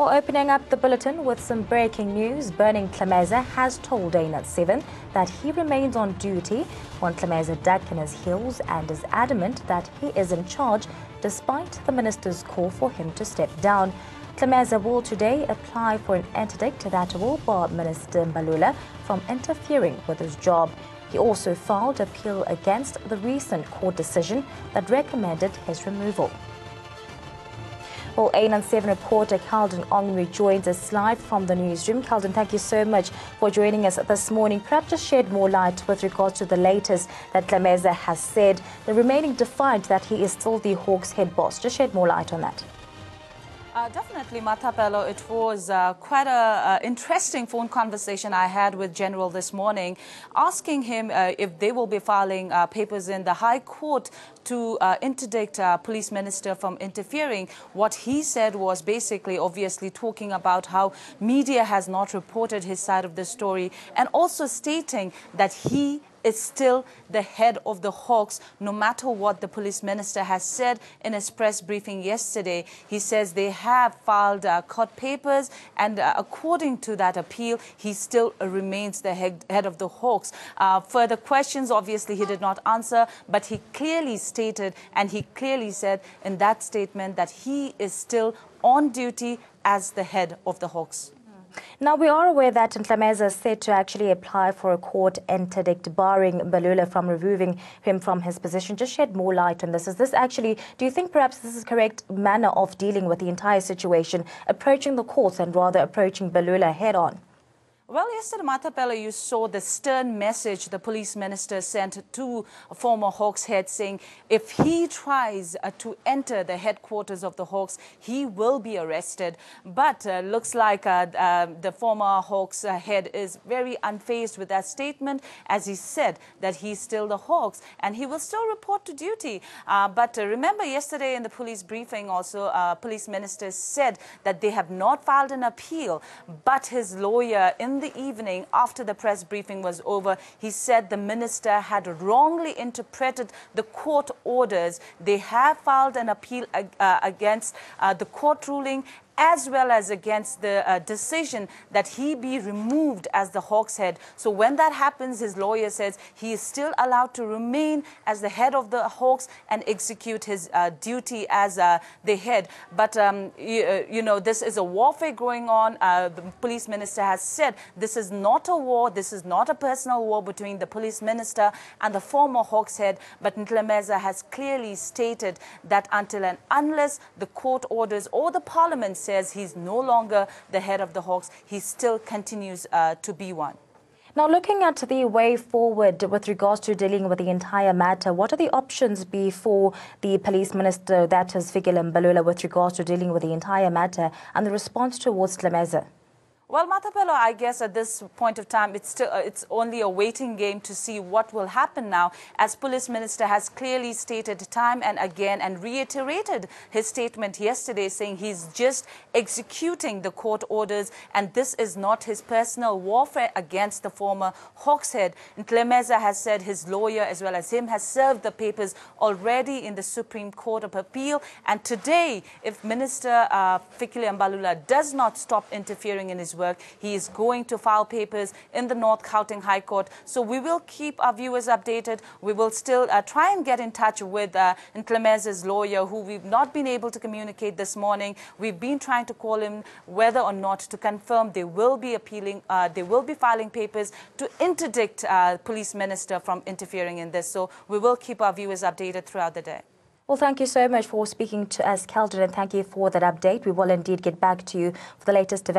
Well, opening up the bulletin with some breaking news, Ntlemeza has told adamant 7 that he remains on duty. Ntlemeza dug in his heels and is adamant that he is in charge despite the minister's call for him to step down. Ntlemeza will today apply for an interdict that will bar Minister Mbalula from interfering with his job. He also filed appeal against the recent court decision that recommended his removal. Well, adamant 7 reporter Calden Ongri joins us live from the newsroom. Calden, thank you so much for joining us this morning. Perhaps just shed more light with regards to the latest that Ntlemeza has said, the remaining defiant that he is still the Hawks head boss. Just shed more light on that. Definitely, Matapelo. It was quite an interesting phone conversation I had with General this morning, asking him if they will be filing papers in the High Court to interdict Police Minister from interfering. What he said was basically, obviously, talking about how media has not reported his side of the story, and also stating that he is still the head of the Hawks, no matter what the police minister has said in his press briefing yesterday. He says they have filed court papers, and according to that appeal, he still remains the head of the Hawks. Further questions, obviously, he did not answer, but he clearly stated, and he clearly said in that statement, that he is still on duty as the head of the Hawks. Now, we are aware that Ntlemeza is set to actually apply for a court interdict barring Mbalula from removing him from his position. Just shed more light on this. Is this actually, do you think perhaps this is the correct manner of dealing with the entire situation, approaching the courts and rather approaching Mbalula head on? Well, yesterday, Matapelo, you saw the stern message the police minister sent to former Hawks head, saying if he tries to enter the headquarters of the Hawks, he will be arrested. But looks like the former Hawks head is very unfazed with that statement, as he said that he's still the Hawks and he will still report to duty. But remember, yesterday in the police briefing also, police minister said that they have not filed an appeal, but his lawyer in the evening after the press briefing was over, he said the minister had wrongly interpreted the court orders. They have filed an appeal against the court ruling, as well as against the decision that he be removed as the Hawks head. So when that happens, his lawyer says he is still allowed to remain as the head of the Hawks and execute his duty as the head. But, you know, this is a warfare going on. The police minister has said this is not a war. This is not a personal war between the police minister and the former Hawks head. But Ntlemeza has clearly stated that until and unless the court orders or the parliament says he's no longer the head of the Hawks, he still continues to be one. Now, looking at the way forward with regards to dealing with the entire matter, what are the options before the police minister, that is Fikile Mbalula, with regards to dealing with the entire matter and the response towards Ntlemeza? Well, Matapelo, I guess at this point of time, it's only a waiting game to see what will happen now, as police minister has clearly stated time and again and reiterated his statement yesterday, saying he's just executing the court orders and this is not his personal warfare against the former Hawks head. Ntlemeza has said his lawyer as well as him has served the papers already in the Supreme Court of Appeal, and today, if Minister Fikile Mbalula does not stop interfering in his work, he is going to file papers in the North Gauteng High Court. So we will keep our viewers updated. We will still try and get in touch with Ntlemeza's lawyer, who we've not been able to communicate this morning. We've been trying to call him whether or not to confirm they will be appealing, they will be filing papers to interdict police minister from interfering in this. So we will keep our viewers updated throughout the day. Well, thank you so much for speaking to us, Calden, and thank you for that update. We will indeed get back to you for the latest developments.